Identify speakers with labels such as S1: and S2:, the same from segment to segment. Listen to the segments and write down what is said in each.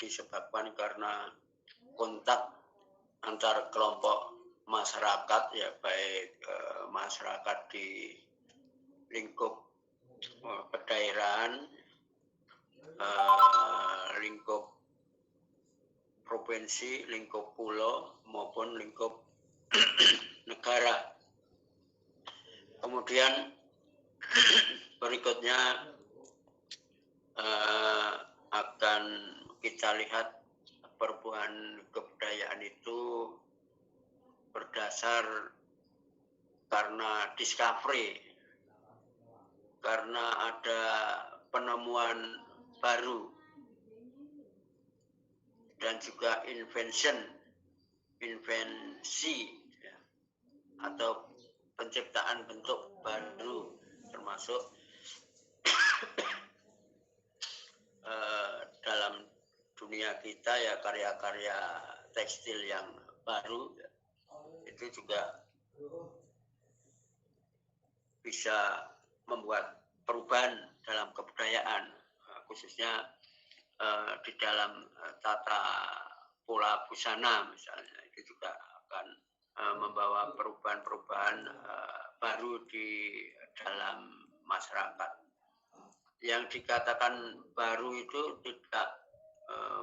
S1: disebabkan karena kontak antar kelompok masyarakat, ya baik masyarakat di lingkup pedaerahan, lingkup provinsi, lingkup pulau maupun lingkup negara. Kemudian berikutnya akan kita lihat perubahan kebudayaan itu berdasar karena discovery, karena ada penemuan baru dan juga invensi ya, atau penciptaan bentuk baru, termasuk dalam dunia kita ya karya-karya tekstil yang baru ya, itu juga bisa membuat perubahan dalam kebudayaan, khususnya di dalam tata pola busana misalnya, itu juga akan membawa perubahan-perubahan baru di dalam masyarakat. Yang dikatakan baru itu tidak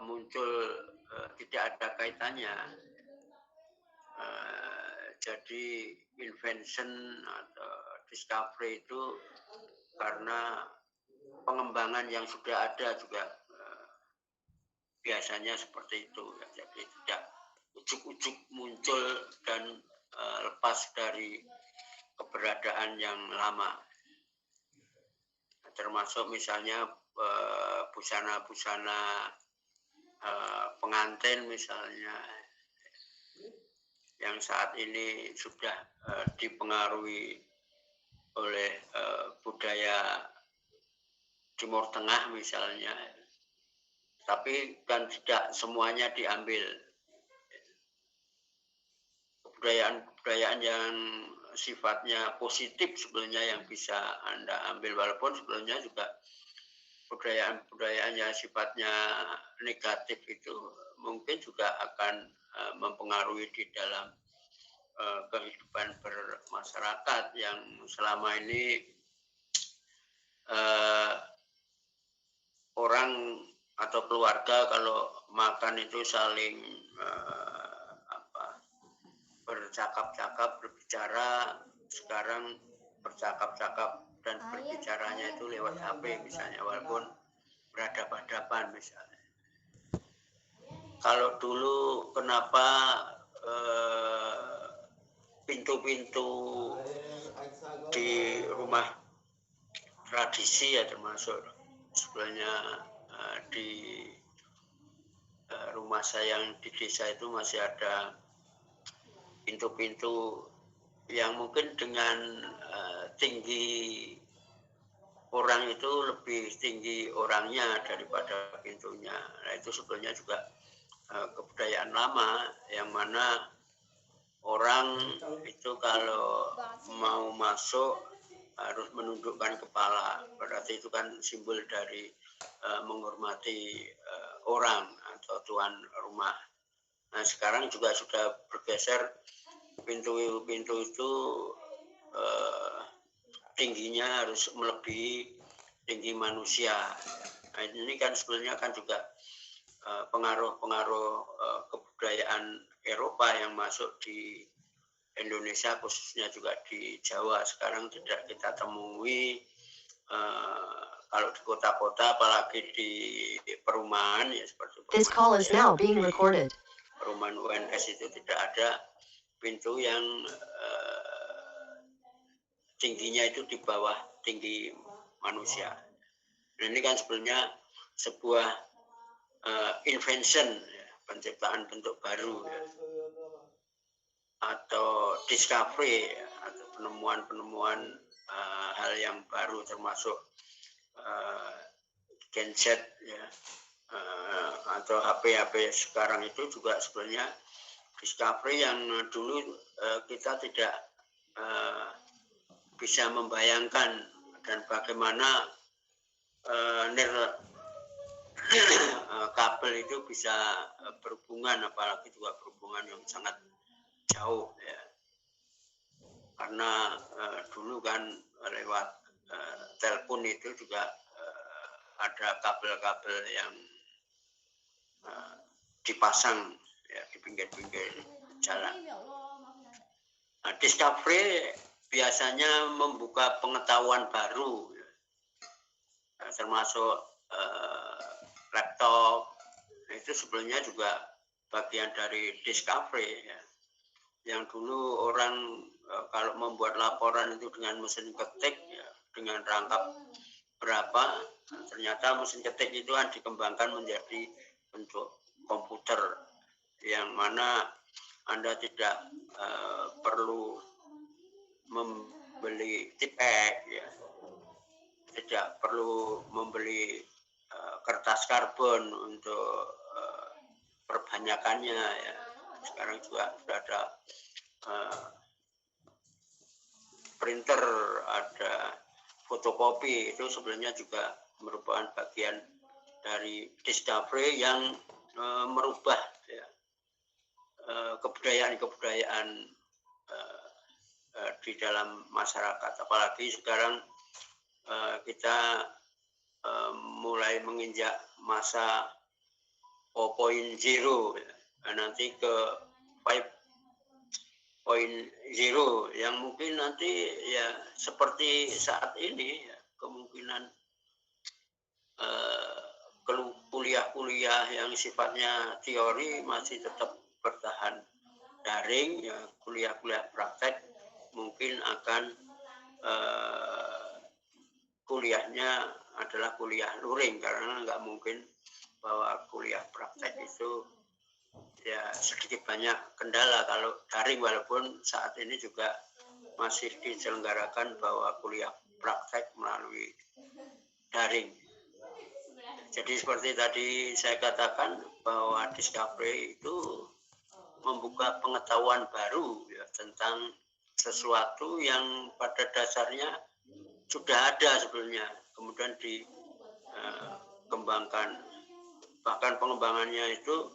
S1: muncul, tidak ada kaitannya. Jadi invention atau discovery itu karena pengembangan yang sudah ada juga biasanya seperti itu. Jadi tidak ujuk-ujuk muncul dan lepas dari keberadaan yang lama. Termasuk misalnya busana-busana pengantin misalnya, yang saat ini sudah dipengaruhi oleh budaya Timur Tengah misalnya, tapi kan tidak semuanya diambil. Kebudayaan-kebudayaan yang sifatnya positif sebenarnya yang bisa Anda ambil, walaupun sebelumnya juga budayaan-budayaan yang sifatnya negatif itu mungkin juga akan mempengaruhi di dalam kehidupan bermasyarakat yang selama ini orang atau keluarga kalau makan itu saling bercakap-cakap, berbicara. Sekarang bercakap-cakap dan berbicaranya itu lewat HP misalnya, walaupun berhadapan-hadapan misalnya. Kalau dulu kenapa pintu-pintu di rumah tradisi ya, termasuk sebenarnya di rumah saya yang di desa itu masih ada pintu-pintu yang mungkin dengan tinggi orang itu lebih tinggi orangnya daripada pintunya. Nah, itu sebenarnya juga kebudayaan lama yang mana orang itu kalau mau masuk harus menundukkan kepala. Berarti itu kan simbol dari menghormati orang atau tuan rumah. Nah, sekarang juga sudah bergeser, pintu-pintu itu tingginya harus melebihi tinggi manusia. Nah, ini kan sebenarnya kan juga pengaruh-pengaruh kebudayaan Eropa yang masuk di Indonesia, khususnya juga di Jawa. Sekarang tidak kita temui kalau di kota-kota, apalagi di perumahan ya, seperti
S2: This call is now being recorded.
S1: Perumahan UNS itu tidak ada pintu yang tingginya itu di bawah tinggi manusia. Nah, ini kan sebenarnya sebuah invention, ya, penciptaan bentuk baru, ya, atau discovery, ya, atau penemuan-penemuan hal yang baru, termasuk genset, ya, atau HP-HP sekarang itu juga sebenarnya discovery yang dulu kita tidak bisa membayangkan, dan bagaimana kabel itu bisa berhubungan, apalagi juga berhubungan yang sangat jauh ya. Karena dulu kan lewat telepon itu juga ada kabel-kabel yang dipasang ya di pinggir-pinggir jalan. Nah, Discovery biasanya membuka pengetahuan baru, ya. Termasuk laptop, itu sebenarnya juga bagian dari Discovery. Ya. Yang dulu orang kalau membuat laporan itu dengan mesin ketik, ya, dengan rangkap berapa, ternyata mesin ketik itu kan dikembangkan menjadi bentuk komputer, yang mana Anda tidak perlu membeli tipek, ya. Tidak perlu membeli kertas karbon untuk perbanyakannya. Ya. Sekarang juga sudah ada printer, ada fotokopi, itu sebenarnya juga merupakan bagian dari Discovery yang merubah ya, kebudayaan-kebudayaan di dalam masyarakat. Apalagi sekarang kita mulai menginjak masa 4.0 ya. Nanti ke 5.0 yang mungkin nanti ya seperti saat ini ya, kemungkinan kuliah-kuliah yang sifatnya teori masih tetap bertahan daring, ya kuliah-kuliah praktek mungkin akan kuliahnya adalah kuliah luring, karena nggak mungkin bahwa kuliah praktek itu ya sedikit banyak kendala kalau daring, walaupun saat ini juga masih diselenggarakan bahwa kuliah praktek melalui daring. Jadi seperti tadi saya katakan bahwa Discovery itu membuka pengetahuan baru ya, tentang sesuatu yang pada dasarnya sudah ada sebelumnya, kemudian dikembangkan. Bahkan pengembangannya itu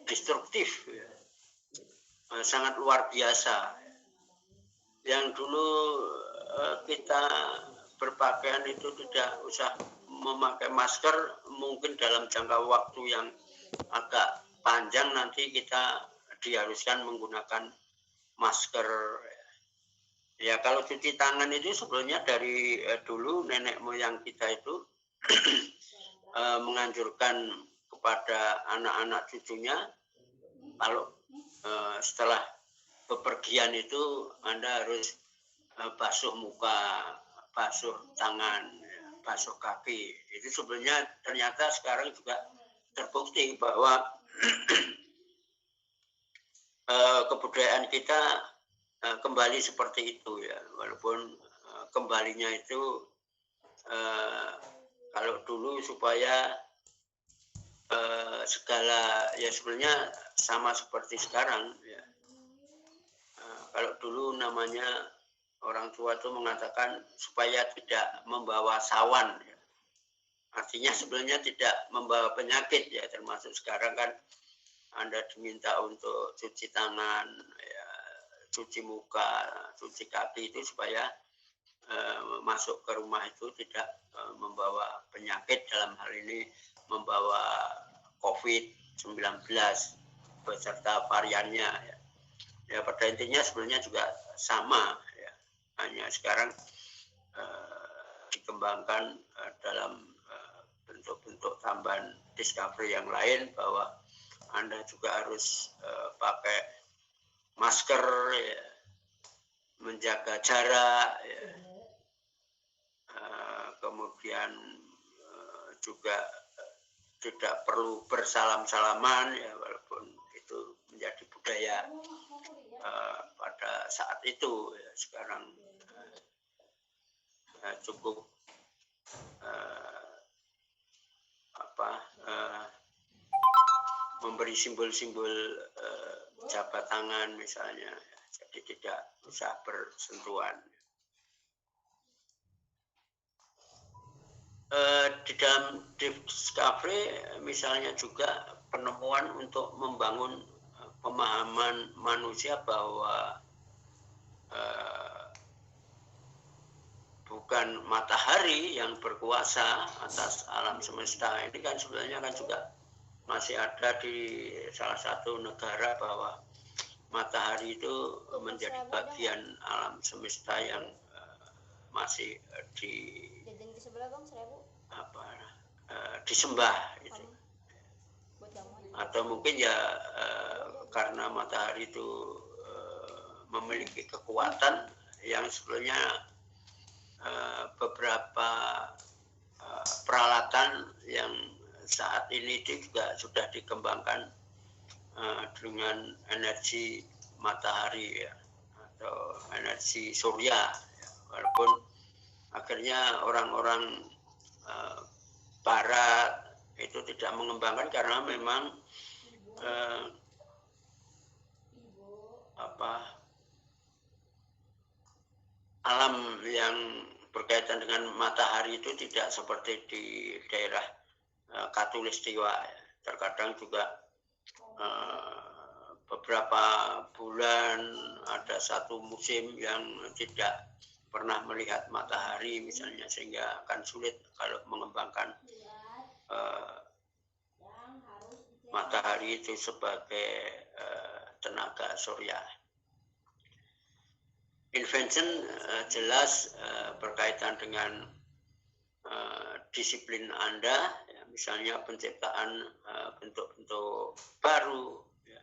S1: destruktif, ya. Sangat luar biasa. Yang dulu kita berpakaian itu tidak usah memakai masker, mungkin dalam jangka waktu yang agak panjang nanti kita diharuskan menggunakan masker. Ya kalau cuci tangan itu sebetulnya dari dulu nenek moyang kita itu menganjurkan kepada anak-anak cucunya, kalau setelah bepergian itu Anda harus basuh muka, basuh tangan, basuh kaki. Itu sebenarnya ternyata sekarang juga terbukti bahwa kebudayaan kita kembali seperti itu ya, walaupun kembalinya itu kalau dulu supaya segala ya sebenarnya sama seperti sekarang ya. Kalau dulu namanya orang tua itu mengatakan supaya tidak membawa sawan ya. Artinya sebenarnya tidak membawa penyakit ya, termasuk sekarang kan Anda diminta untuk cuci tangan ya, cuci muka, cuci kaki itu supaya masuk ke rumah itu tidak membawa penyakit, dalam hal ini membawa COVID-19 beserta variannya ya. Ya pada intinya sebenarnya juga sama ya, hanya sekarang dikembangkan dalam bentuk-bentuk tambahan Discovery yang lain, bahwa Anda juga harus pakai masker ya, menjaga jarak ya. Kemudian juga tidak perlu bersalam-salaman ya, walaupun itu menjadi budaya pada saat itu ya. Sekarang cukup memberi simbol-simbol jabat tangan misalnya ya. Jadi tidak usah bersentuhan. Di dalam discovery misalnya juga penemuan untuk membangun pemahaman manusia bahwa bukan matahari yang berkuasa atas alam semesta. Ini kan sebenarnya kan juga masih ada di salah satu negara bahwa matahari itu menjadi bagian alam semesta yang masih disembah itu. Atau mungkin ya karena matahari itu memiliki kekuatan yang sebenarnya beberapa peralatan yang saat ini juga sudah dikembangkan dengan energi matahari ya, atau energi surya ya. Walaupun akhirnya orang-orang barat itu tidak mengembangkan karena memang alam yang berkaitan dengan matahari itu tidak seperti di daerah Katulistiwa ya. Terkadang juga beberapa bulan ada satu musim yang tidak pernah melihat matahari misalnya, sehingga akan sulit kalau mengembangkan matahari itu sebagai tenaga surya. Invention jelas berkaitan dengan disiplin Anda, ya, misalnya penciptaan bentuk-bentuk baru ya,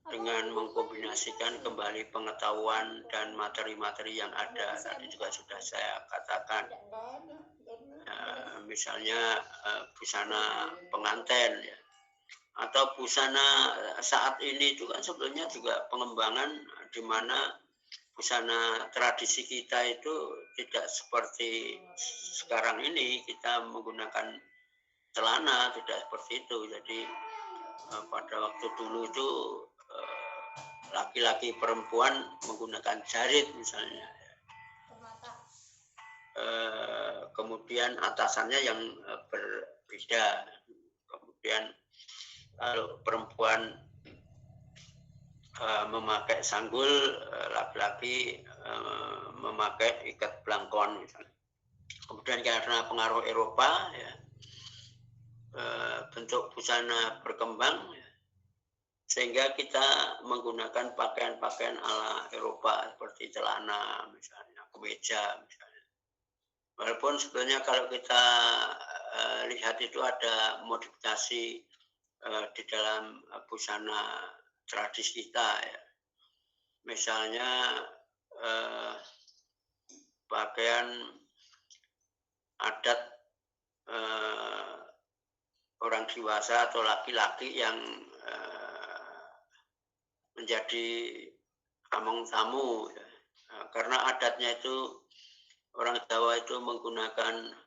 S1: dengan mengkombinasikan kembali pengetahuan dan materi-materi yang ada. Tadi juga sudah saya katakan, misalnya busana pengantin ya, atau busana saat ini itu kan sebenarnya juga pengembangan di mana busana tradisi kita itu tidak seperti sekarang ini kita menggunakan celana, tidak seperti itu. Jadi pada waktu dulu itu laki-laki perempuan menggunakan jarit misalnya, kemudian atasannya yang berbeda. Kemudian kalau perempuan memakai sanggul, laki-laki memakai ikat belangkon misalnya. Kemudian karena pengaruh Eropa ya, bentuk busana berkembang ya, sehingga kita menggunakan pakaian-pakaian ala Eropa seperti celana misalnya, kemeja misalnya. Walaupun sebenarnya kalau kita lihat itu ada modifikasi di dalam busana tradisi kita ya. Misalnya pakaian adat orang dewasa atau laki-laki yang menjadi among tamu ya. Karena adatnya itu orang Jawa itu menggunakan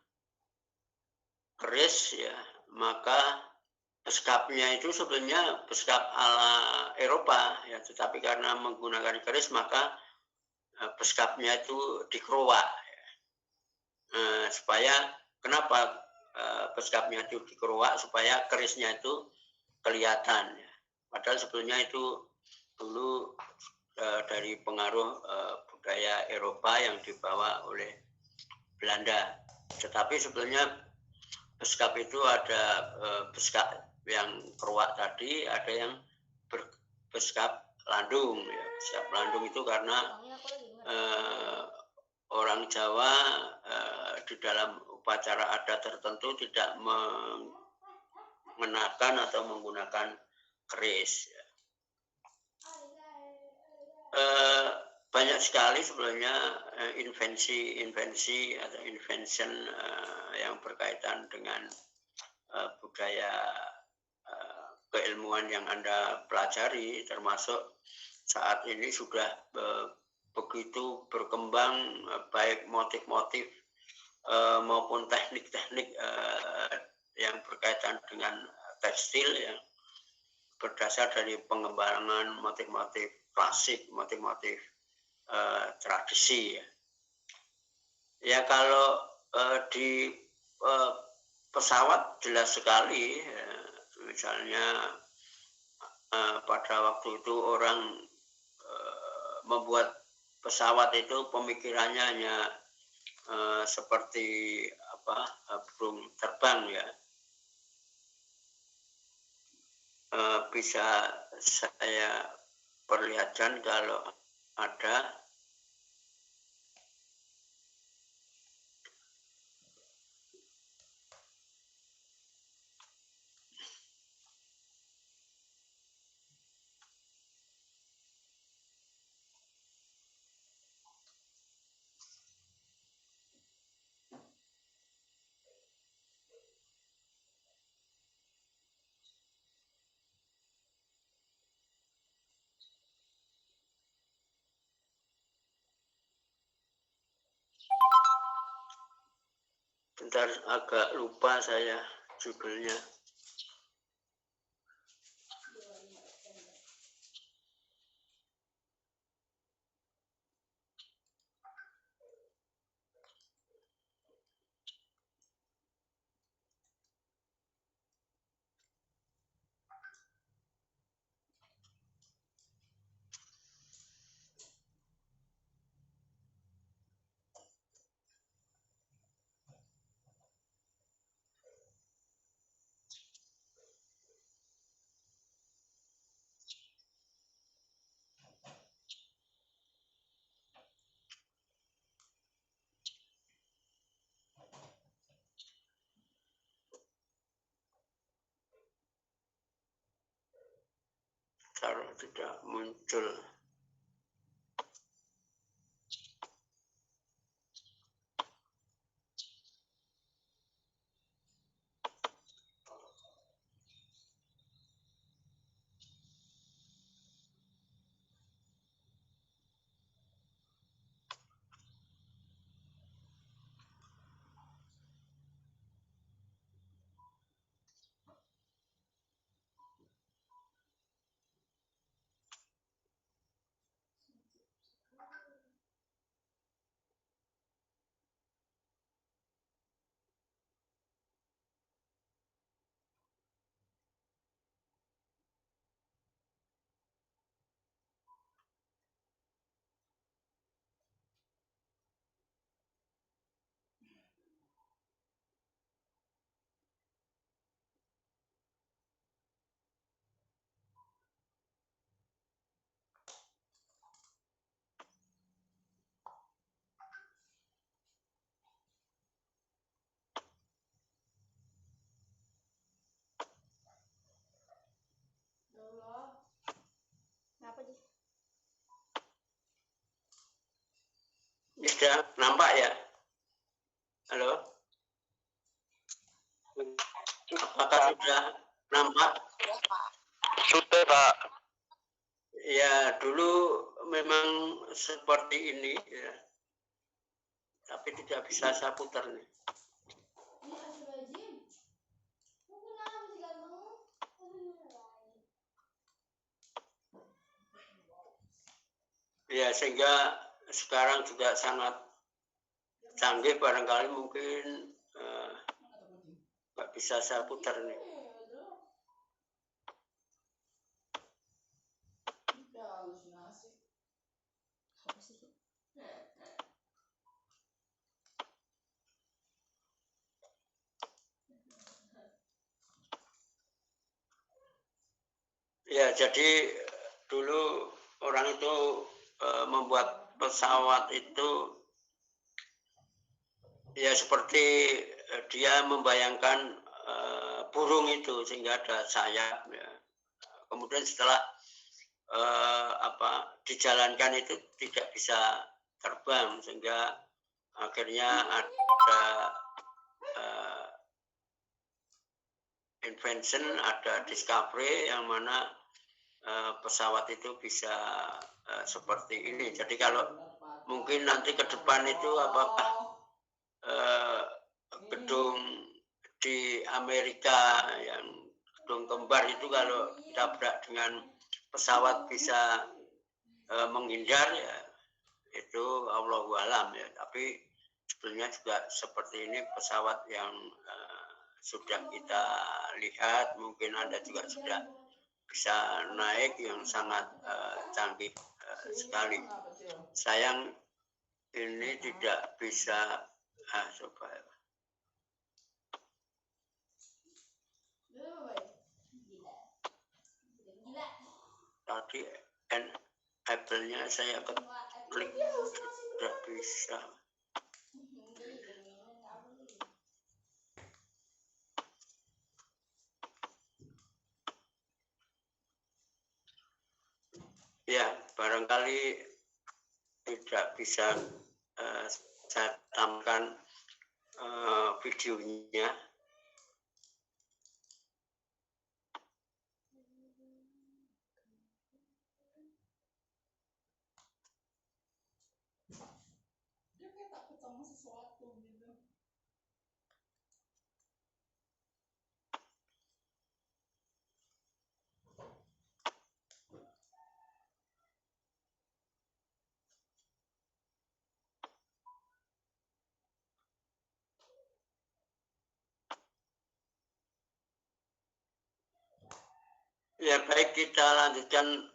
S1: keris ya, maka beskapnya itu sebenarnya beskap ala Eropa ya, tetapi karena menggunakan keris maka beskapnya itu dikerowak ya. Supaya kenapa beskapnya itu dikerowak? Supaya kerisnya itu kelihatan ya. Padahal sebenarnya itu dulu dari pengaruh budaya Eropa yang dibawa oleh Belanda. Tetapi sebenarnya beskap itu ada beskap yang kerowak tadi, ada yang beskap landung ya. Beskap landung itu karena orang Jawa di dalam upacara adat tertentu tidak mengenakan atau menggunakan keris ya. Banyak sekali sebenarnya invensi atau invention yang berkaitan dengan budaya keilmuan yang Anda pelajari, termasuk saat ini sudah begitu berkembang baik motif-motif maupun teknik-teknik yang berkaitan dengan tekstil yang berdasar dari pengembangan motif-motif klasik, motif-motif tradisi ya. Ya kalau di pesawat jelas sekali, misalnya pada waktu itu orang membuat pesawat itu pemikirannya hanya seperti burung terbang ya. Bisa saya perlihatkan kalau ada bentar, agak lupa saya judulnya. Kalau tidak muncul. Sudah nampak ya? Halo? Apakah sudah nampak?
S3: Sudah, Pak.
S1: Ya, dulu memang seperti ini ya. Tapi tidak bisa saya putar nih. Ya, sehingga sekarang juga sangat canggih, barangkali mungkin nggak bisa saya putar nih. Ya, jadi dulu orang itu membuat pesawat itu ya seperti dia membayangkan burung itu sehingga ada sayap ya. Kemudian setelah dijalankan itu tidak bisa terbang sehingga akhirnya ada invention, ada discovery yang mana pesawat itu bisa seperti ini. Jadi kalau mungkin nanti ke depan itu apakah gedung di Amerika yang gedung kembar itu kalau ditabrak dengan pesawat bisa menghindar ya, itu Allahu alam ya. Tapi Sebenarnya juga seperti ini pesawat yang sudah kita lihat, mungkin Anda juga sudah bisa naik, yang sangat canggih sekali. Sayang ini tidak bisa coba tadi enable-nya saya klik tidak bisa. Ya, barangkali tidak bisa saya tampilkan videonya. Ya, baik, kita lanjutkan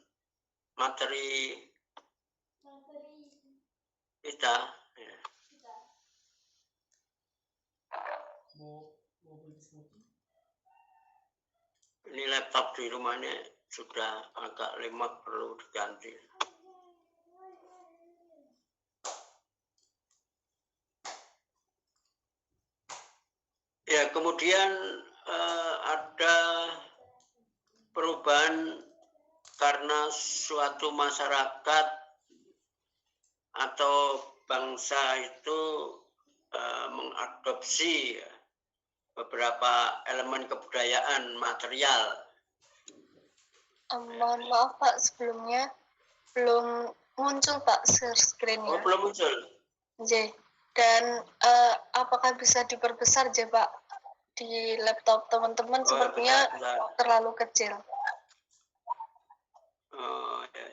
S1: materi kita. Ya. Ini laptop di rumahnya sudah agak lemot, perlu diganti. Ya, kemudian ada perubahan karena suatu masyarakat atau bangsa itu mengadopsi beberapa elemen kebudayaan material.
S4: Mohon maaf Pak, sebelumnya belum muncul Pak share screen-nya.
S1: Oh, belum muncul.
S4: J. Dan apakah bisa diperbesar J Pak di laptop teman-teman? Sepertinya terlalu kecil.
S1: Oh, ya.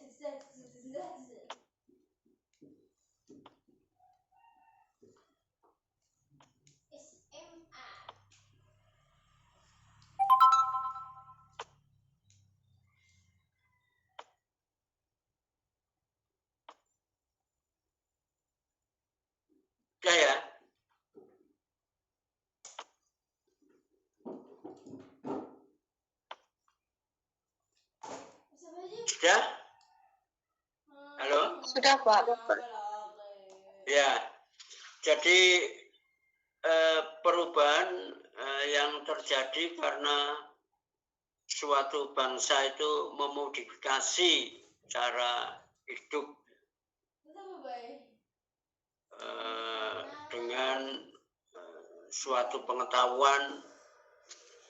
S1: Ya, ya. Sudah? Halo?
S4: Sudah Pak.
S1: Ya. Jadi perubahan yang terjadi karena suatu bangsa itu memodifikasi cara hidup dengan suatu pengetahuan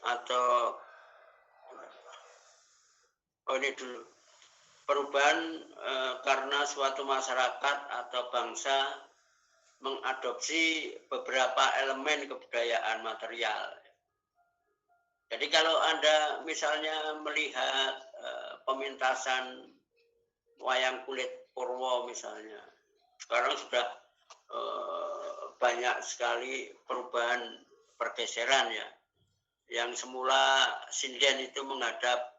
S1: atau ini dulu, perubahan karena suatu masyarakat atau bangsa mengadopsi beberapa elemen kebudayaan material. Jadi kalau Anda misalnya melihat pementasan wayang kulit Purwo misalnya, sekarang sudah banyak sekali perubahan pergeseran ya. Yang semula sinden itu menghadap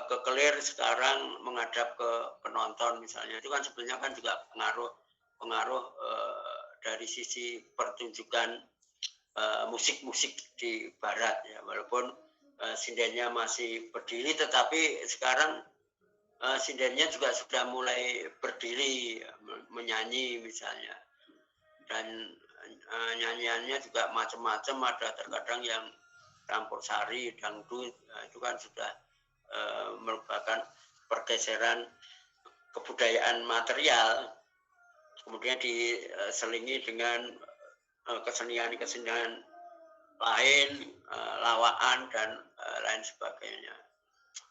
S1: ke kelir, sekarang menghadap ke penonton misalnya. Itu kan sebenarnya kan juga pengaruh dari sisi pertunjukan musik-musik di barat ya, walaupun sindennya masih berdiri, tetapi sekarang sindennya juga sudah mulai berdiri, menyanyi misalnya, dan nyanyiannya juga macam-macam, ada terkadang yang campur sari, dangdut, itu kan sudah merupakan pergeseran kebudayaan material, kemudian diselingi dengan kesenian-kesenian lain, lawaan dan lain sebagainya.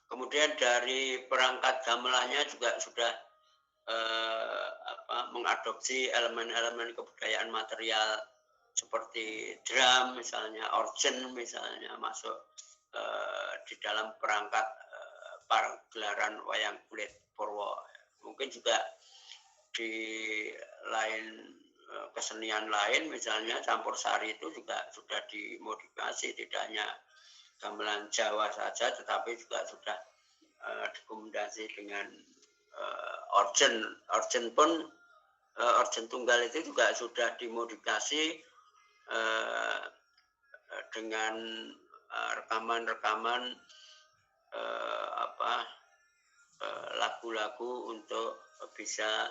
S1: Kemudian dari perangkat gamelannya juga sudah mengadopsi elemen-elemen kebudayaan material seperti drum misalnya, organ misalnya masuk di dalam perangkat gelaran wayang kulit Purwo. Mungkin juga di lain kesenian lain misalnya campur sari itu juga sudah dimodifikasi, tidak hanya gamelan Jawa saja tetapi juga sudah dikombinasi dengan organ pun organ tunggal itu juga sudah dimodifikasi dengan rekaman-rekaman lagu-lagu untuk bisa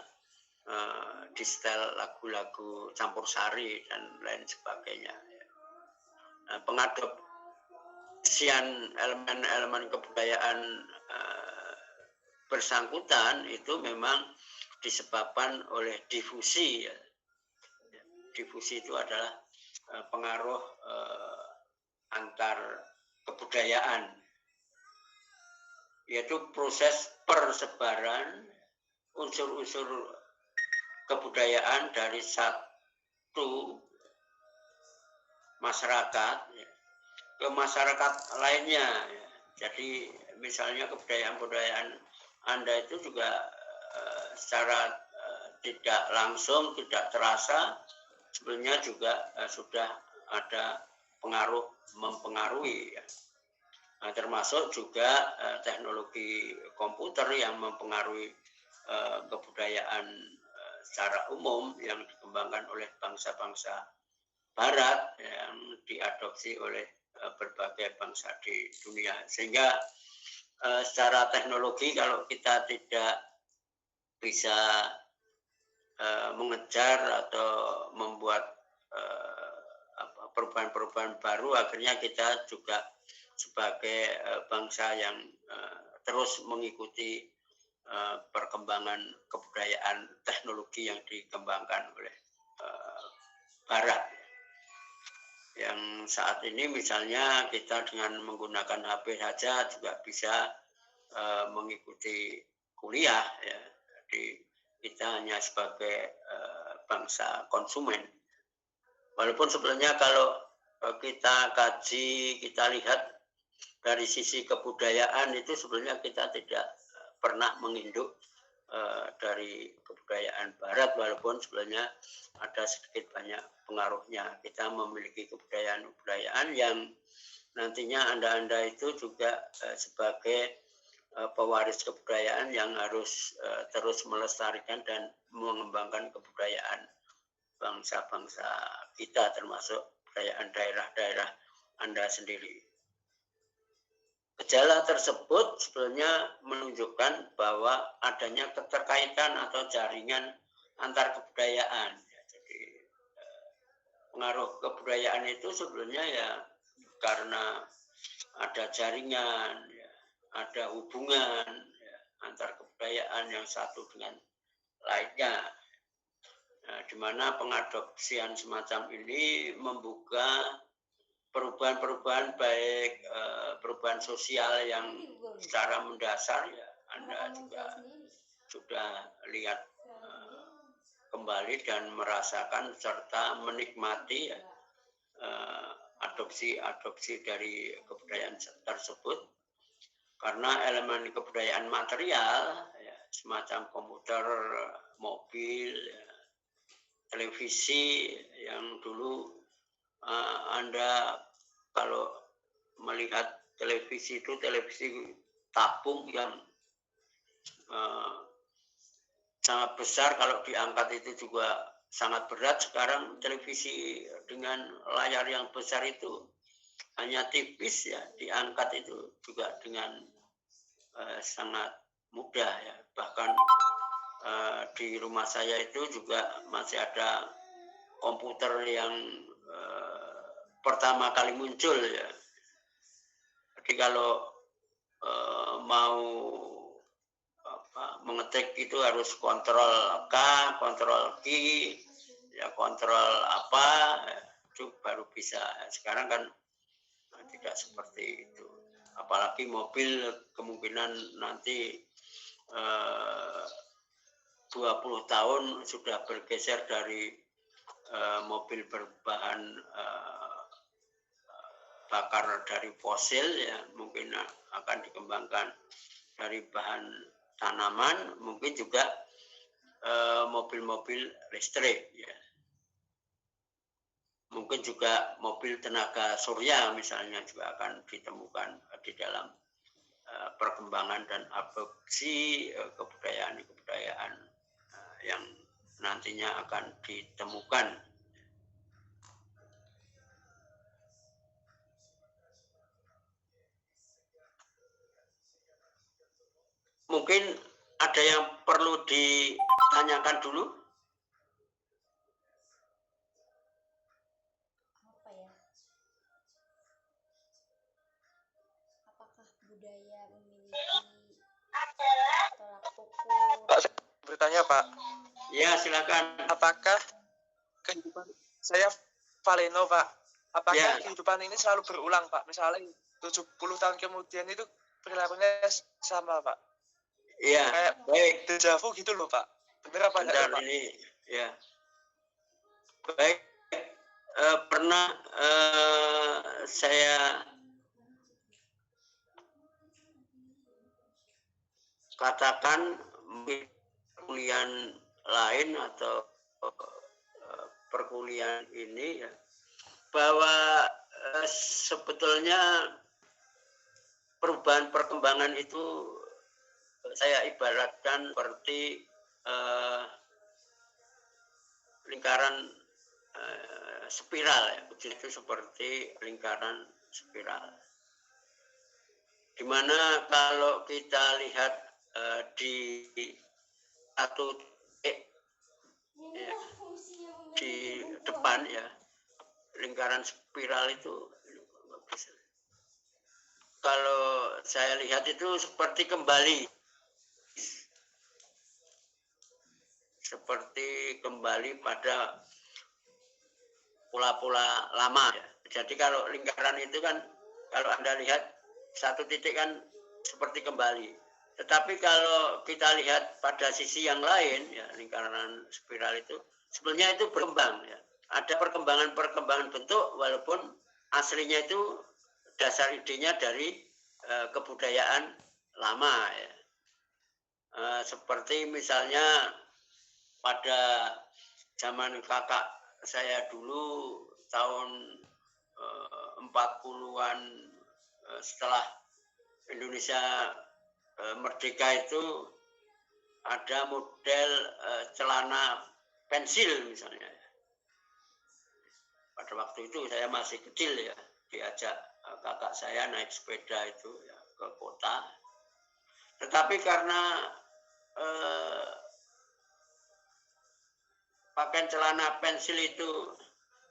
S1: di setel lagu-lagu campur sari dan lain sebagainya. Pengadopsian elemen-elemen kebudayaan bersangkutan itu memang disebabkan oleh difusi. Difusi itu adalah pengaruh antar kebudayaan, yaitu proses persebaran unsur-unsur kebudayaan dari satu masyarakat ke masyarakat lainnya. Jadi misalnya kebudayaan Anda itu juga secara tidak langsung, tidak terasa sebenarnya juga sudah ada pengaruh mempengaruhi. Termasuk juga teknologi komputer yang mempengaruhi kebudayaan secara umum yang dikembangkan oleh bangsa-bangsa Barat yang diadopsi oleh berbagai bangsa di dunia. Sehingga secara teknologi kalau kita tidak bisa mengejar atau membuat perubahan-perubahan baru, akhirnya kita juga sebagai bangsa yang terus mengikuti perkembangan kebudayaan teknologi yang dikembangkan oleh Barat. Yang saat ini misalnya kita dengan menggunakan HP saja juga bisa mengikuti kuliah, ya. Jadi kita hanya sebagai bangsa konsumen. Walaupun sebenarnya kalau kita kaji, kita lihat dari sisi kebudayaan itu sebenarnya kita tidak pernah menginduk dari kebudayaan Barat, walaupun sebenarnya ada sedikit banyak pengaruhnya. Kita memiliki kebudayaan-kebudayaan yang nantinya Anda itu juga sebagai pewaris kebudayaan yang harus terus melestarikan dan mengembangkan kebudayaan bangsa-bangsa kita, termasuk kebudayaan daerah-daerah Anda sendiri. Gejala tersebut sebenarnya menunjukkan bahwa adanya keterkaitan atau jaringan antar kebudayaan. Jadi pengaruh kebudayaan itu sebenarnya ya karena ada jaringan, ya, ada hubungan ya, antar kebudayaan yang satu dengan lainnya. Nah, di mana pengadopsian semacam ini membuka perubahan-perubahan baik perubahan sosial yang secara mendasar, ya Anda juga sudah lihat kembali dan merasakan serta menikmati adopsi dari kebudayaan tersebut, karena elemen kebudayaan material ya, semacam komputer, mobil, ya, televisi yang dulu Anda kalau melihat televisi itu televisi tabung yang sangat besar, kalau diangkat itu juga sangat berat. Sekarang televisi dengan layar yang besar itu hanya tipis, ya, diangkat itu juga dengan sangat mudah, ya. Bahkan di rumah saya itu juga masih ada komputer yang pertama kali muncul, ya. Jadi kalau mau mengetik itu harus kontrol K, kontrol Q, ya kontrol apa, itu baru bisa. Sekarang kan tidak seperti itu. Apalagi mobil kemungkinan nanti 20 tahun sudah bergeser dari mobil berbahan bakar dari fosil ya, mungkin akan dikembangkan dari bahan tanaman, mungkin juga mobil-mobil listrik ya. Mungkin juga mobil tenaga surya misalnya juga akan ditemukan di dalam perkembangan dan adopsi kebudayaan yang nantinya akan ditemukan. Mungkin ada yang perlu ditanyakan dulu?
S5: Apa ya? Apakah budaya memiliki tolak ukur?
S3: Pak, saya bertanya Pak.
S1: Ya, silakan.
S3: Apakah kehidupan saya Valeno Pak? Apakah
S1: Ya.
S3: kehidupan ini selalu berulang Pak? Misalnya 70 tahun kemudian itu perilakunya sama Pak?
S1: Iya,
S3: Kayak
S1: baik.
S3: deja vu gitu loh Pak. Bener apa enggak
S1: Bentar
S3: Pak?
S1: ini, ya. Baik, pernah saya katakan perkuliahan lain atau perkuliahan ini ya, bahwa sebetulnya perubahan perkembangan itu saya ibaratkan seperti lingkaran spiral ya, itu seperti lingkaran spiral. Dimana kalau kita lihat di satu titik ya, di depan ya, lingkaran spiral itu kalau saya lihat itu seperti kembali pada pola-pola lama ya. Jadi kalau lingkaran itu kan kalau Anda lihat satu titik kan seperti kembali. Tetapi kalau kita lihat pada sisi yang lain ya, lingkaran spiral itu sebenarnya itu berkembang ya. Ada perkembangan bentuk walaupun aslinya itu dasar idenya dari kebudayaan lama ya. Seperti misalnya pada zaman kakak saya dulu tahun 40-an setelah Indonesia merdeka itu ada model celana pensil misalnya. Pada waktu itu saya masih kecil ya, diajak kakak saya naik sepeda itu ya, ke kota. Tetapi karena pakaian celana pensil itu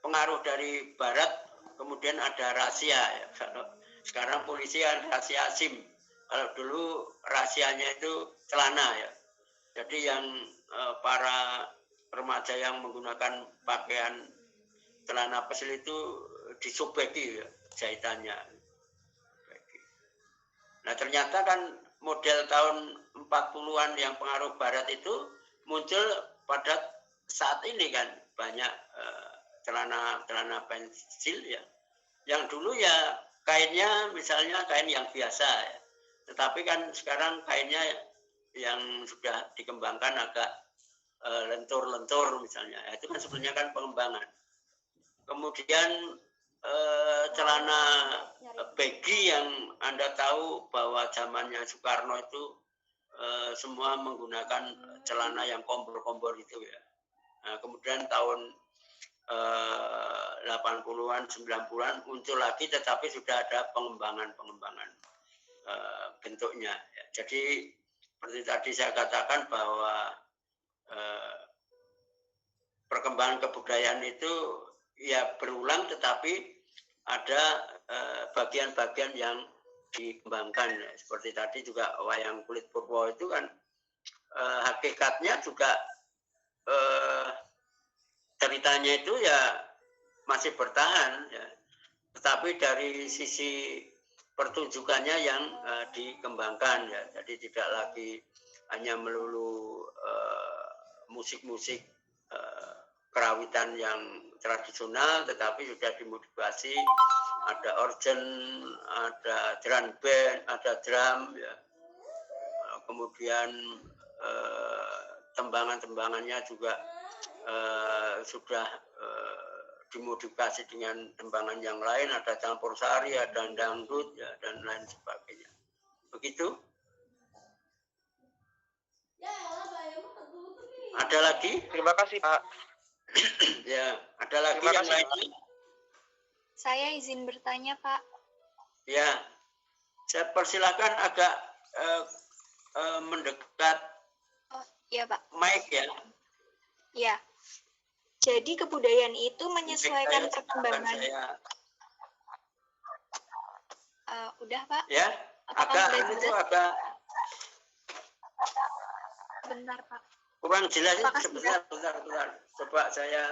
S1: pengaruh dari barat, kemudian ada rahasia ya. Sekarang polisi ada rahasia SIM. Kalau dulu rahasianya itu celana ya. Jadi yang para remaja yang menggunakan pakaian celana pensil itu disobeki ya, jahitannya. Nah ternyata kan model tahun 40-an yang pengaruh barat itu muncul pada saat ini kan banyak celana pensil ya. Yang dulu ya kainnya misalnya kain yang biasa ya. Tetapi kan sekarang kainnya yang sudah dikembangkan agak lentur-lentur misalnya. Itu kan sebenarnya kan pengembangan. Kemudian celana baggy yang Anda tahu bahwa zamannya Soekarno itu semua menggunakan celana yang kompor-kompor itu ya. Nah, kemudian tahun 80-an, 90-an muncul lagi tetapi sudah ada pengembangan bentuknya. Ya. Jadi seperti tadi saya katakan bahwa perkembangan kebudayaan itu ya berulang tetapi ada bagian-bagian yang dikembangkan. Ya. Seperti tadi juga wayang kulit purwo itu kan hakikatnya juga ceritanya itu ya masih bertahan ya. Tetapi dari sisi pertunjukannya yang dikembangkan ya. Jadi tidak lagi hanya melulu musik-musik kerawitan yang tradisional, tetapi sudah dimodifikasi, ada organ, ada drum band, ada drum, ya. Kemudian tembangan-tembangannya juga sudah dimodifikasi dengan tembangan yang lain, ada campur sari, ada dangdut, ya, dan lain sebagainya. Begitu. Ada lagi?
S3: Terima kasih, Pak.
S1: Ya, ada lagi
S3: Terima
S1: yang
S3: kasih,
S1: lain?
S4: Saya izin bertanya, Pak.
S1: Ya, saya persilahkan agak mendekat
S4: Oh, iya, Pak.
S1: mic ya.
S4: Ya. Jadi kebudayaan itu menyesuaikan perkembangan. Udah, Pak.
S1: Ya,
S4: Apakah
S1: agak
S4: sudah
S1: itu
S4: jelas?
S1: agak
S4: Bentar, Pak.
S1: kurang jelas.
S4: Apakah
S1: Sebentar. Coba saya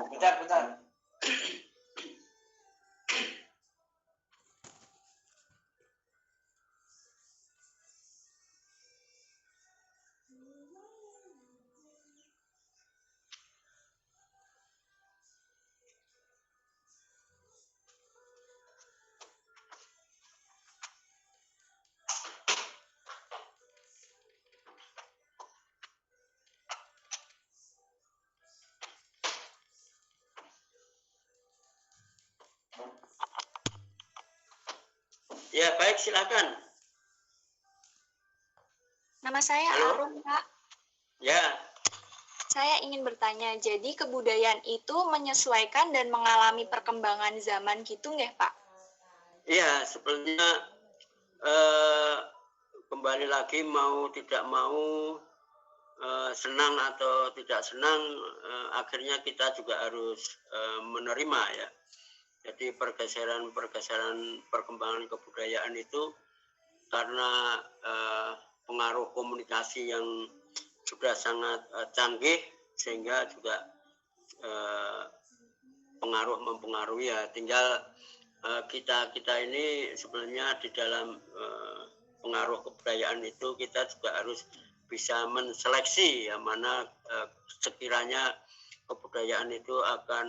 S1: bentar. Ya, baik, silakan.
S4: Nama saya
S1: Halo?
S4: Arum, Pak.
S1: Ya,
S4: Saya ingin bertanya, jadi kebudayaan itu menyesuaikan dan mengalami perkembangan zaman gitu nggak, Pak?
S1: iya, sebenarnya kembali lagi mau tidak mau, senang atau tidak senang, akhirnya kita juga harus menerima ya. Jadi pergeseran perkembangan kebudayaan itu karena pengaruh komunikasi yang sudah sangat canggih, sehingga juga mempengaruhi ya. Tinggal kita ini sebenarnya di dalam pengaruh kebudayaan itu kita juga harus bisa menseleksi ya, mana sekiranya kebudayaan itu akan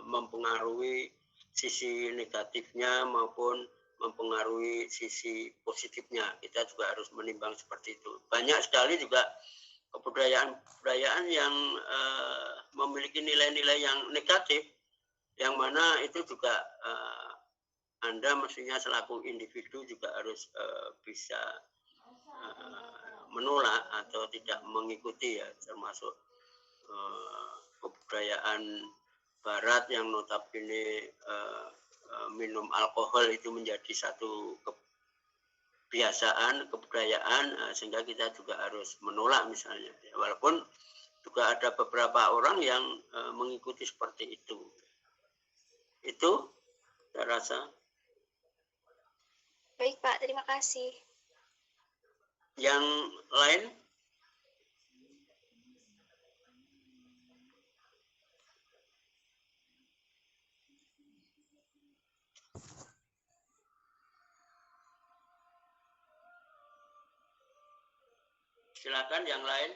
S1: mempengaruhi sisi negatifnya maupun mempengaruhi sisi positifnya. Kita juga harus menimbang seperti itu. Banyak sekali juga kebudayaan yang memiliki nilai-nilai yang negatif, yang mana itu juga Anda mestinya selaku individu juga harus bisa menolak atau tidak mengikuti ya, termasuk kebudayaan Barat yang notabene minum alkohol itu menjadi satu kebiasaan, kebudayaan, sehingga kita juga harus menolak misalnya. Walaupun juga ada beberapa orang yang mengikuti seperti itu. Itu saya rasa.
S4: Baik, Pak. Terima kasih.
S1: Yang lain? Silakan yang lain.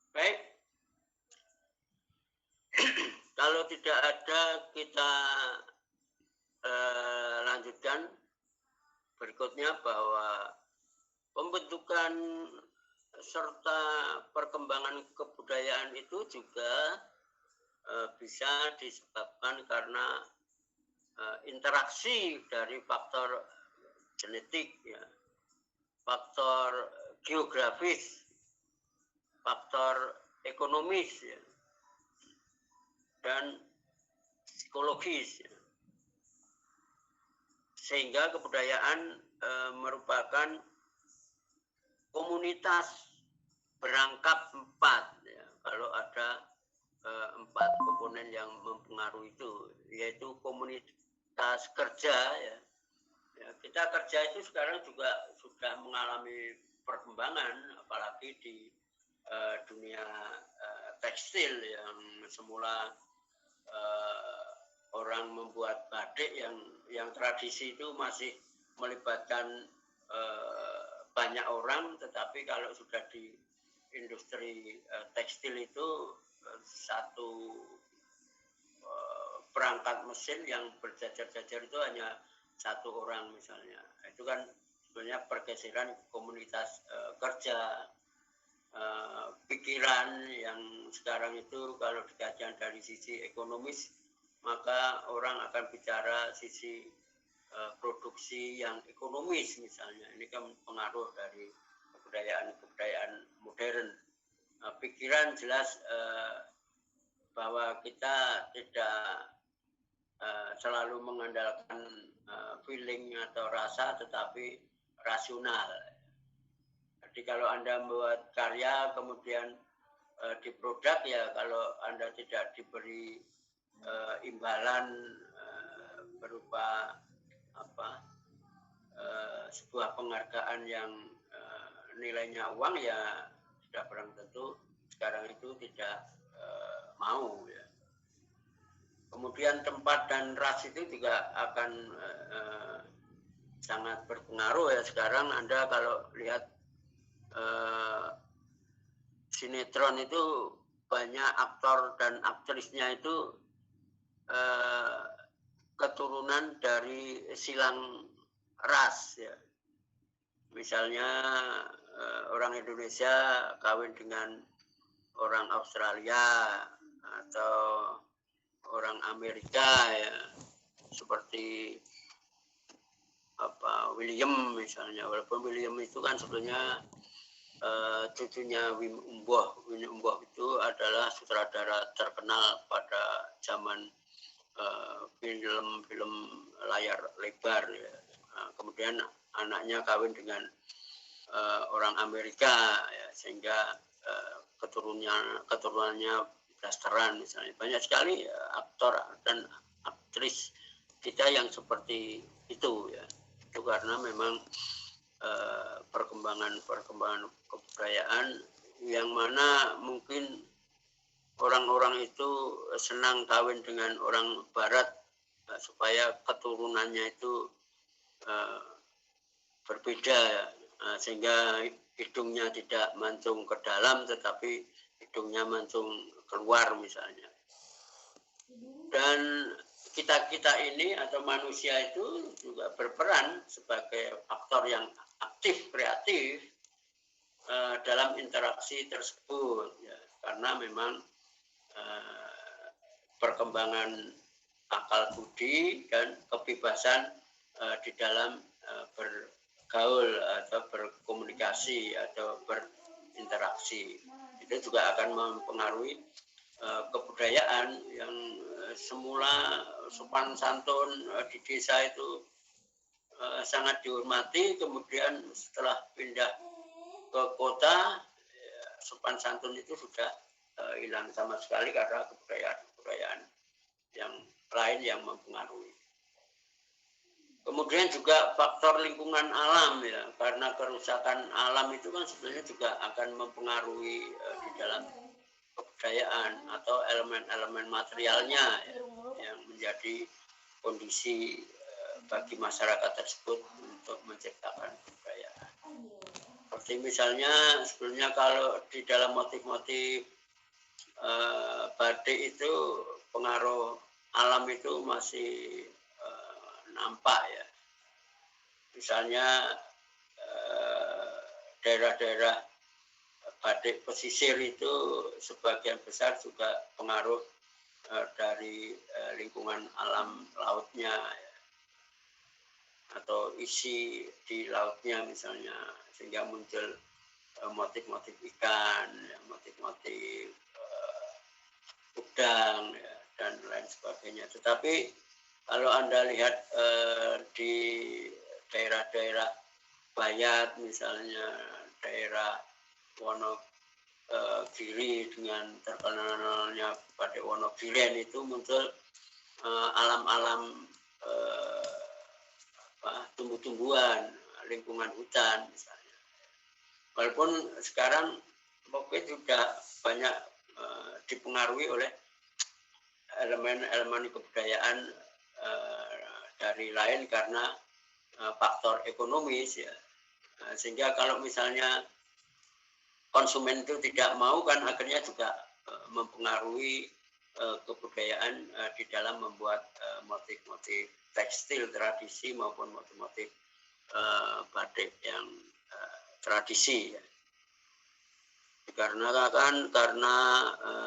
S1: Baik. Kalau tidak ada, kita lanjutkan berikutnya, bahwa pembentukan serta perkembangan kebudayaan itu juga bisa disebabkan karena interaksi dari faktor genetik, ya, faktor geografis, faktor ekonomis, ya, dan psikologis, ya. Sehingga kebudayaan merupakan komunitas berangkap 4, ya. Kalau ada 4 komponen yang mempengaruhi itu, yaitu komunitas kerja, ya. Ya, kita kerja itu sekarang juga sudah mengalami perkembangan, apalagi di dunia tekstil yang semula orang membuat batik yang tradisi itu masih melibatkan banyak orang, tetapi kalau sudah di industri tekstil itu satu perangkat mesin yang berjajar-jajar itu hanya 1 orang misalnya. Itu kan sebenarnya pergeseran komunitas kerja, pikiran yang sekarang itu kalau dikajian dari sisi ekonomis, maka orang akan bicara sisi produksi yang ekonomis misalnya. Ini kan pengaruh dari kebudayaan modern. Pikiran jelas bahwa kita tidak selalu mengandalkan feeling atau rasa, tetapi rasional. Jadi kalau Anda membuat karya kemudian di produk, ya kalau Anda tidak diberi imbalan berupa sebuah penghargaan yang nilainya uang, ya sudah barang tentu sekarang itu tidak mau, ya. Kemudian tempat dan ras itu juga akan sangat berpengaruh, ya. Sekarang Anda kalau lihat sinetron itu banyak aktor dan aktrisnya itu keturunan dari silang ras, ya. Misalnya orang Indonesia kawin dengan orang Australia atau orang Amerika, ya, seperti William misalnya. Walaupun William itu kan sebetulnya cucunya Wim Umboh. Wim Umboh itu adalah sutradara terkenal pada zaman film-film layar lebar, ya. Kemudian anaknya kawin dengan orang Amerika, ya, sehingga keturunannya blasteran misalnya. Banyak sekali aktor dan aktris kita yang seperti itu, ya. Itu karena memang perkembangan kebudayaan yang mana mungkin orang-orang itu senang kawin dengan orang barat supaya keturunannya itu berbeda, sehingga hidungnya tidak mancung ke dalam tetapi hidungnya mancung keluar misalnya. Dan kita ini atau manusia itu juga berperan sebagai aktor yang aktif, kreatif dalam interaksi tersebut, ya. Karena memang perkembangan akal budi dan kebebasan di dalam bergaul atau berkomunikasi atau berinteraksi itu juga akan mempengaruhi kebudayaan yang semula sopan santun di desa itu sangat dihormati, kemudian setelah pindah ke kota, sopan santun itu sudah hilang sama sekali karena kebudayaan yang lain yang mempengaruhi. Kemudian juga faktor lingkungan alam, ya, karena kerusakan alam itu kan sebenarnya juga akan mempengaruhi di dalam kebudayaan atau elemen-elemen materialnya, ya, yang menjadi kondisi bagi masyarakat tersebut untuk menciptakan kebudayaan. Seperti misalnya sebelumnya kalau di dalam motif-motif batik itu pengaruh alam itu masih nampak, ya. Misalnya daerah-daerah batik pesisir itu sebagian besar juga pengaruh dari lingkungan alam lautnya, ya, atau isi di lautnya misalnya, sehingga muncul motif-motif ikan, ya, motif-motif udang, ya, dan lain sebagainya. Tetapi kalau Anda lihat di daerah-daerah Bayat misalnya, daerah Wonogiri dengan terkenalnya Batik Wonogiren itu muncul alam-alam tumbuh-tumbuhan, lingkungan hutan misalnya. Walaupun sekarang mungkin juga banyak dipengaruhi oleh elemen-elemen kebudayaan dari lain karena faktor ekonomis ya. Sehingga kalau misalnya konsumen itu tidak mau kan akhirnya juga mempengaruhi kebudayaan di dalam membuat motif-motif tekstil tradisi maupun motif-motif batik yang tradisi ya. Karena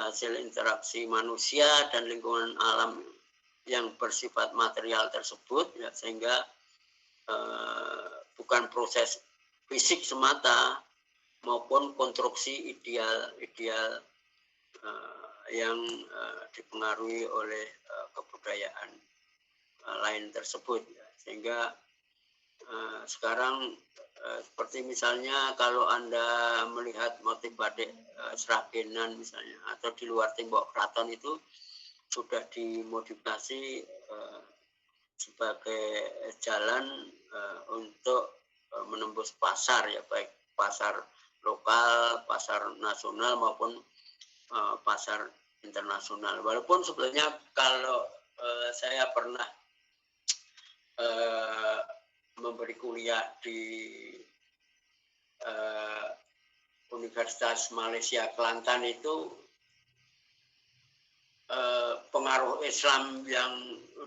S1: hasil interaksi manusia dan lingkungan alam yang bersifat material tersebut ya, sehingga bukan proses fisik semata maupun konstruksi ideal yang dipengaruhi oleh kebudayaan lain tersebut ya. Sehingga sekarang seperti misalnya kalau Anda melihat motif batik Sragenan misalnya atau di luar tembok keraton itu sudah dimodifikasi sebagai jalan untuk menembus pasar ya, baik pasar lokal, pasar nasional maupun pasar internasional. Walaupun sebenarnya kalau saya pernah memberi kuliah di Universitas Malaysia Kelantan itu pengaruh Islam yang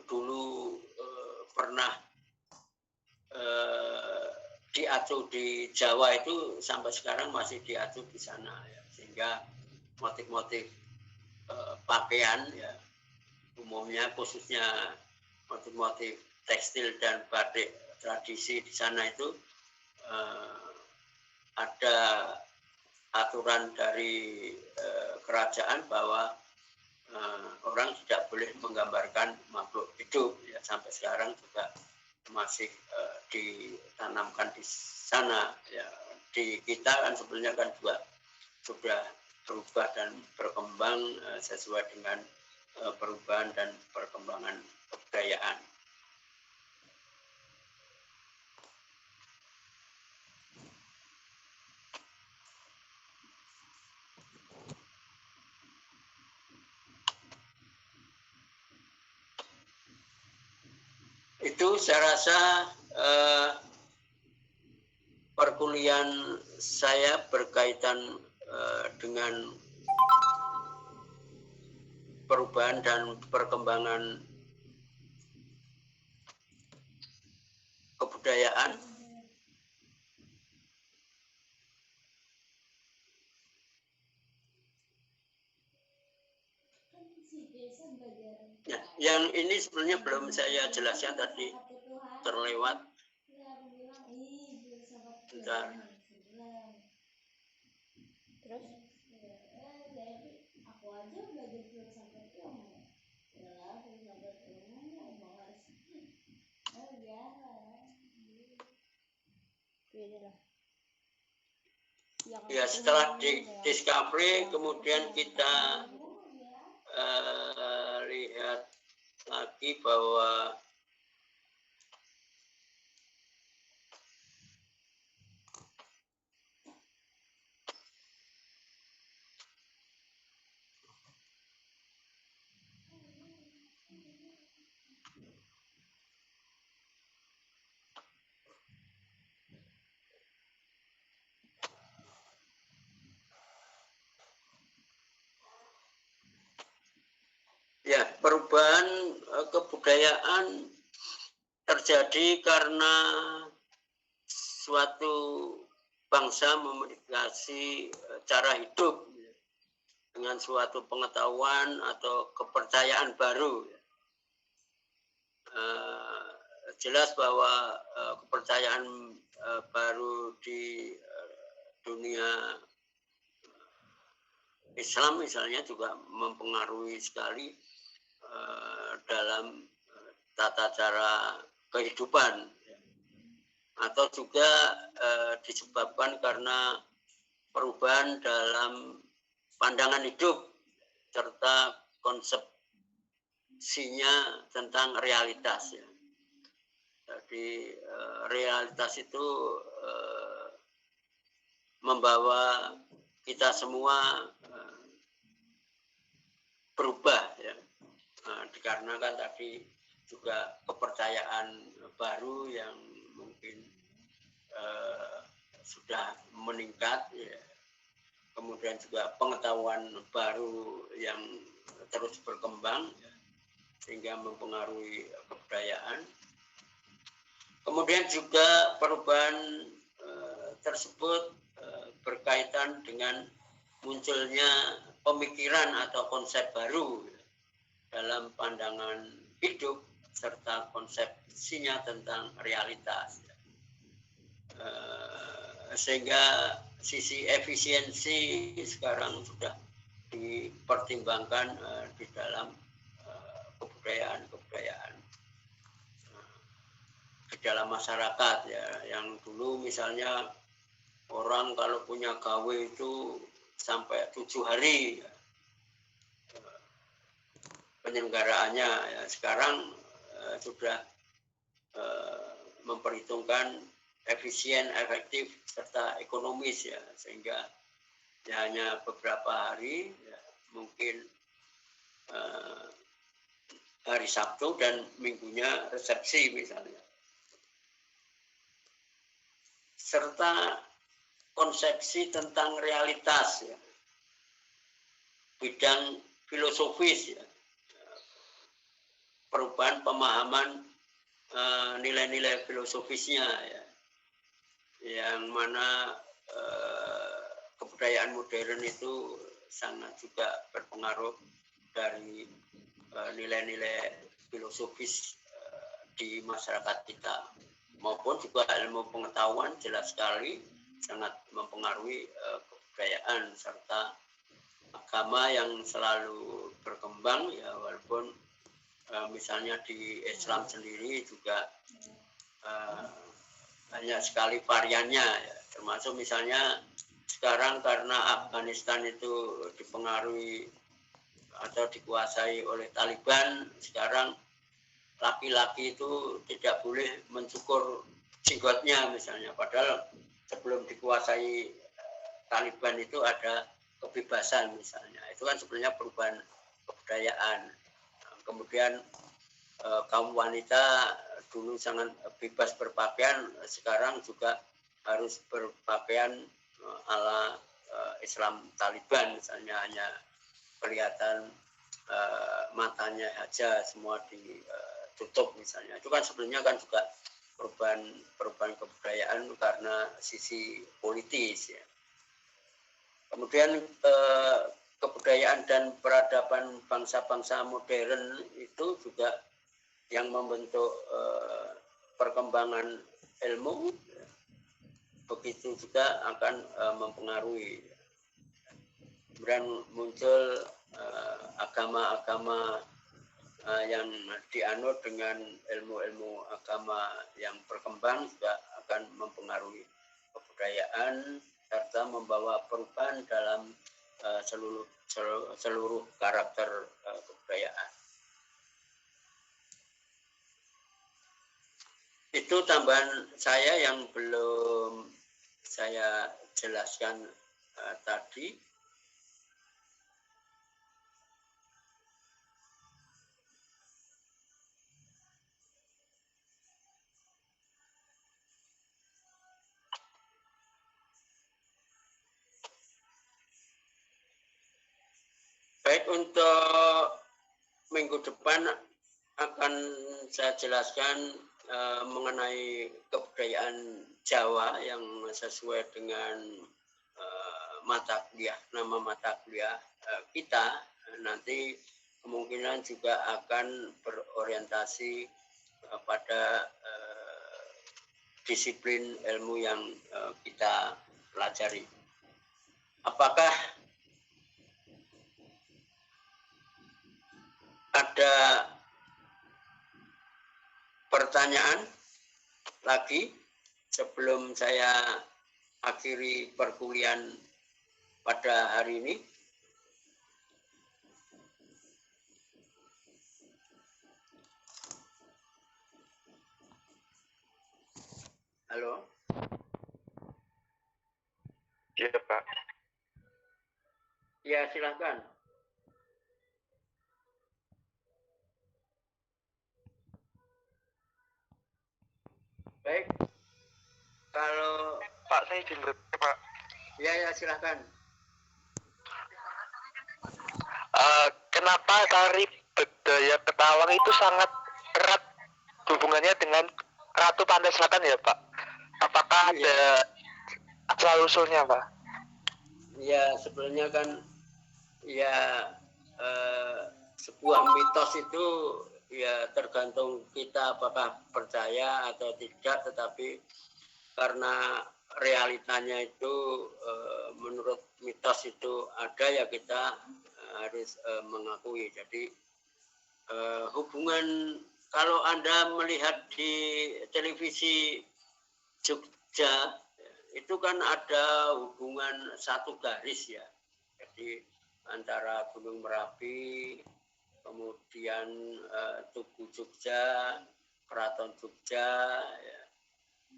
S1: dulu pernah diatur di Jawa itu sampai sekarang masih diatur di sana ya. Sehingga motif-motif pakaian ya umumnya khususnya motif-motif tekstil dan batik tradisi di sana itu ada aturan dari kerajaan bahwa orang tidak boleh menggambarkan makhluk hidup ya, sampai sekarang juga masih ditanamkan di sana ya. Di kita kan sebenarnya kan juga sudah berubah dan berkembang sesuai dengan perubahan dan perkembangan kebudayaan. Itu saya rasa perkuliahan saya berkaitan dengan perubahan dan perkembangan kebudayaan. Nah, yang ini sebenarnya belum saya jelaskan tadi, terlewat. Bentar.
S5: Terus aku aja belajar filsafat ilmu. Ya, filsafat ilmu mau harus beda lah.
S1: Ya setelah di discovery kemudian kita lihat lagi bahwa ya perubahan kebudayaan terjadi karena suatu bangsa memodifikasi cara hidup dengan suatu pengetahuan atau kepercayaan baru. Jelas bahwa kepercayaan baru di dunia Islam misalnya juga mempengaruhi sekali dalam tata cara kehidupan, atau juga disebabkan karena perubahan dalam pandangan hidup serta konsepsinya tentang realitas. Ya. Jadi realitas itu membawa kita semua berubah, ya. Dikarenakan tadi juga kepercayaan baru yang mungkin sudah meningkat, ya. Kemudian juga pengetahuan baru yang terus berkembang, ya, sehingga mempengaruhi kebudayaan. Kemudian juga perubahan tersebut berkaitan dengan munculnya pemikiran atau konsep baru dalam pandangan hidup serta konsepsinya tentang realitas. Sehingga sisi efisiensi sekarang sudah dipertimbangkan di dalam kebudayaan di dalam masyarakat, ya. Yang dulu misalnya orang kalau punya gawe itu sampai 7 hari, ya, penyelenggaraannya, ya. Sekarang sudah memperhitungkan efisien, efektif serta ekonomis, ya, sehingga ya hanya beberapa hari, ya, mungkin hari Sabtu dan minggunya resepsi misalnya. Serta konsepsi tentang realitas, ya, bidang filosofis, ya, perubahan pemahaman nilai-nilai filosofisnya, ya, yang mana kebudayaan modern itu sangat juga berpengaruh dari nilai-nilai filosofis di masyarakat kita, maupun juga ilmu pengetahuan jelas sekali sangat mempengaruhi kebudayaan serta agama yang selalu berkembang, ya, walaupun misalnya di Islam sendiri juga banyak sekali variannya, ya, termasuk misalnya sekarang karena Afghanistan itu dipengaruhi atau dikuasai oleh Taliban, sekarang laki-laki itu tidak boleh mencukur jenggotnya misalnya, padahal sebelum dikuasai Taliban itu ada kebebasan misalnya. Itu kan sebenarnya perubahan kebudayaan. Kemudian kaum wanita dulu sangat bebas berpakaian, sekarang juga harus berpakaian ala Islam Taliban misalnya, hanya kelihatan matanya aja, semua ditutup misalnya. Itu kan sebenarnya kan juga perubahan kebudayaan karena sisi politis, ya. Kemudian kebudayaan dan peradaban bangsa-bangsa modern itu juga yang membentuk perkembangan ilmu, ya. Begitu juga akan mempengaruhi. Kemudian muncul agama-agama yang dianut dengan ilmu-ilmu agama yang berkembang juga akan mempengaruhi kebudayaan serta membawa perubahan dalam seluruh karakter kebudayaan. Itu tambahan saya yang belum saya jelaskan tadi. Baik, untuk minggu depan akan saya jelaskan mengenai kebudayaan Jawa yang sesuai dengan nama mata kuliah kita. Nanti kemungkinan juga akan berorientasi pada disiplin ilmu yang kita pelajari. Apakah ada ada pertanyaan lagi sebelum saya akhiri perkuliahan pada hari ini? Halo?
S3: Iya, Pak.
S1: Ya, silakan. Baik. Kalau
S3: Pak, saya izin bertanya, Pak.
S1: ya silakan.
S3: Kenapa tari budaya Ketawang itu sangat erat hubungannya dengan Ratu Pantai Selatan ya, Pak? Apakah ada asal-usulnya, Pak?
S1: Ya, sebenarnya kan ya sebuah mitos itu ya tergantung kita apakah percaya atau tidak, tetapi karena realitanya itu menurut mitos itu ada, ya kita harus mengakui. Jadi hubungan, kalau Anda melihat di televisi Jogja itu kan ada hubungan satu garis ya, jadi antara Gunung Merapi, kemudian Tugu Jogja, Keraton Jogja, ya.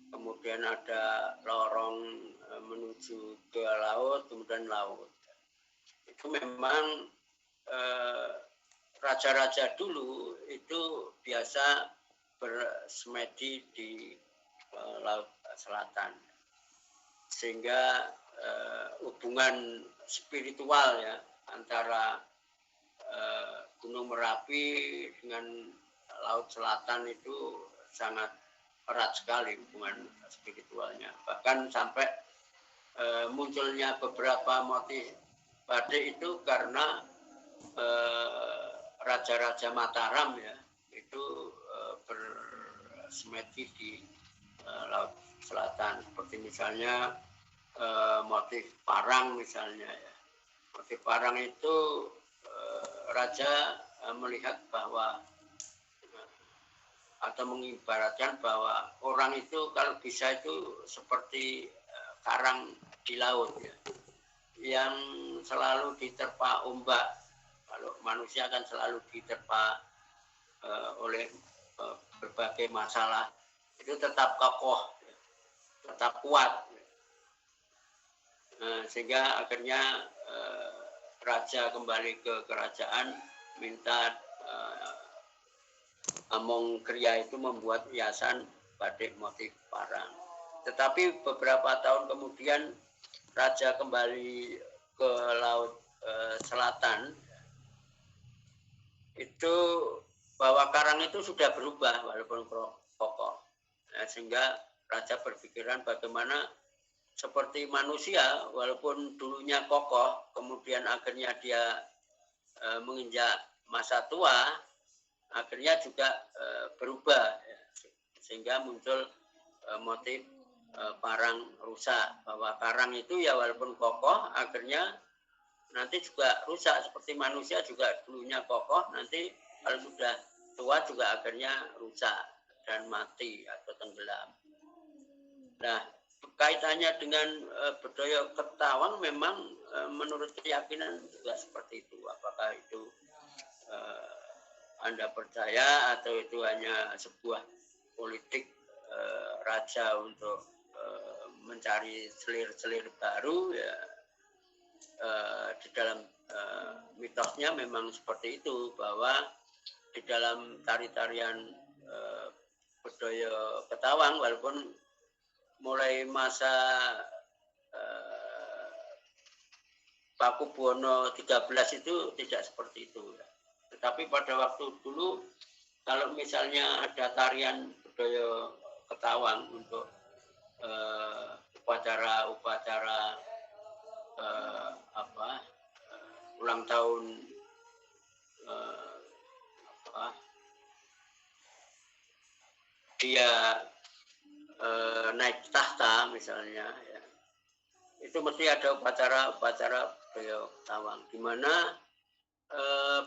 S1: Kemudian ada lorong menuju ke laut, kemudian laut. Itu memang raja-raja dulu itu biasa bersemedi di Laut Selatan, sehingga hubungan spiritual ya antara Gunung Merapi dengan Laut Selatan itu sangat erat sekali hubungan spiritualnya. Bahkan sampai munculnya beberapa motif batik itu karena raja-raja Mataram ya itu bersemedi di Laut Selatan, seperti misalnya motif parang misalnya ya. Motif parang itu raja melihat bahwa atau mengibaratkan bahwa orang itu kalau bisa itu seperti karang di laut ya, yang selalu diterpa ombak. Kalau manusia kan selalu diterpa oleh berbagai masalah, itu tetap kokoh, tetap kuat. Sehingga akhirnya raja kembali ke kerajaan minta Among Kriya itu membuat hiasan batik motif parang. Tetapi beberapa tahun kemudian raja kembali ke Laut Selatan, itu bahwa karang itu sudah berubah walaupun kokoh. Sehingga raja berpikiran bagaimana seperti manusia walaupun dulunya kokoh, kemudian akhirnya dia menginjak masa tua, akhirnya juga berubah ya. Sehingga muncul motif parang rusak, bahwa karang itu ya walaupun kokoh akhirnya nanti juga rusak, seperti manusia juga dulunya kokoh, nanti kalau sudah tua juga akhirnya rusak dan mati atau tenggelam. Nah, kaitannya dengan budaya Ketawang memang menurut keyakinan juga seperti itu. Apakah itu Anda percaya atau itu hanya sebuah politik raja untuk mencari selir-selir baru ya, di dalam mitosnya memang seperti itu, bahwa di dalam tari-tarian budaya Ketawang walaupun mulai masa Pakubuwono 13 itu tidak seperti itu. Tetapi pada waktu dulu kalau misalnya ada tarian budaya Ketawang untuk upacara-upacara ulang tahun dia naik tahta misalnya ya, itu mesti ada upacara budaya Ketawang, di mana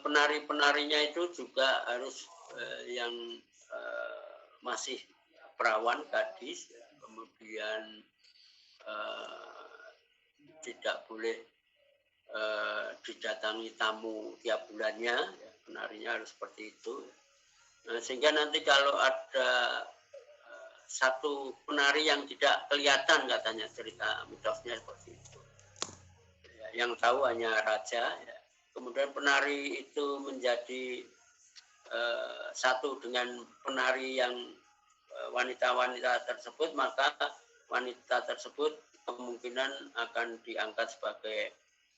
S1: penari-penarinya itu juga harus yang masih perawan, gadis, ya. Kemudian tidak boleh didatangi tamu tiap bulannya, ya, penarinya harus seperti itu. Nah, sehingga nanti kalau ada satu penari yang tidak kelihatan, katanya cerita mitosnya seperti itu, ya, yang tahu hanya raja, ya. Kemudian penari itu menjadi satu dengan penari yang wanita-wanita tersebut, maka wanita tersebut kemungkinan akan diangkat sebagai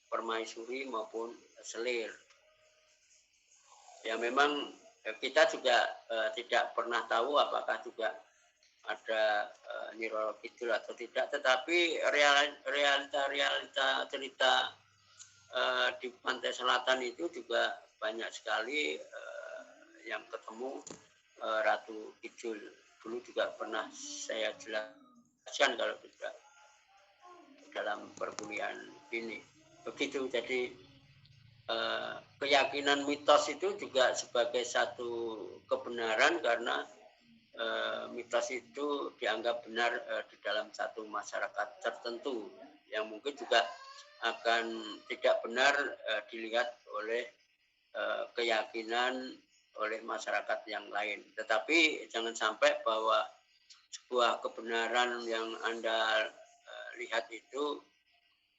S1: permaisuri maupun selir. Ya memang kita juga tidak pernah tahu apakah juga ada Nyi Roro Kidul atau tidak, tetapi realita cerita di pantai selatan itu juga banyak sekali yang ketemu Ratu Kidul. Dulu juga pernah saya jelaskan kalau tidak dalam perkuliahan ini. Begitu, jadi keyakinan mitos itu juga sebagai satu kebenaran karena mitos itu dianggap benar di dalam satu masyarakat tertentu yang mungkin juga akan tidak benar dilihat oleh keyakinan oleh masyarakat yang lain. Tetapi jangan sampai bahwa sebuah kebenaran yang Anda lihat itu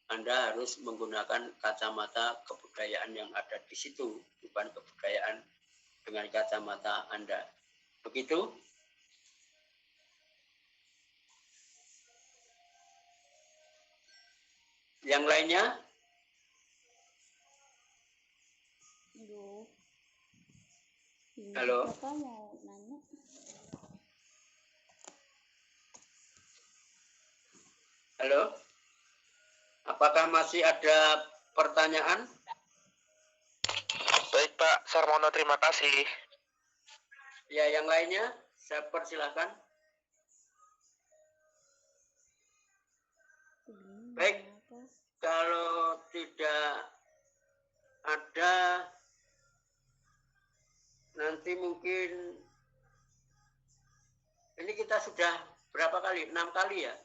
S1: Anda harus menggunakan kacamata kebudayaan yang ada di situ, bukan kebudayaan dengan kacamata Anda. Begitu? Yang lainnya?
S5: Aduh.
S1: Halo?
S5: Bapak mau nanya?
S1: Halo? Apakah masih ada pertanyaan?
S3: Baik Pak Sarmono, terima kasih.
S1: Ya, yang lainnya saya persilahkan. Baik, kalau tidak ada, nanti mungkin ini kita sudah berapa kali? 6 kali ya?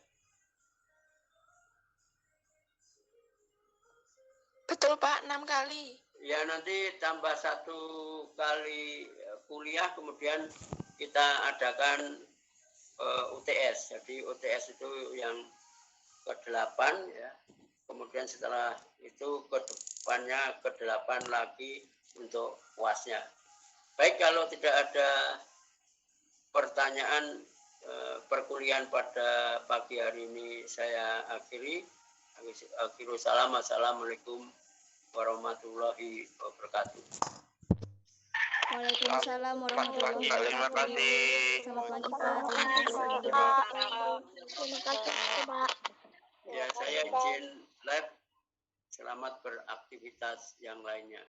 S6: Betul Pak, 6 kali.
S1: Ya, nanti tambah 1 kali kuliah, kemudian kita adakan UTS. Jadi UTS itu yang ke-8 ya. Kemudian setelah itu ke depannya ke-8 lagi untuk UASnya. Baik, kalau tidak ada pertanyaan perkuliahan pada pagi hari ini saya akhiri. Assalamualaikum warahmatullahi wabarakatuh.
S5: Waalaikumsalam warahmatullahi
S3: Terima
S5: wabarakatuh.
S3: kasih.
S5: Selamat pagi Pak.
S6: Terima kasih Pak.
S1: Ya, saya izin live. Selamat beraktivitas yang lainnya.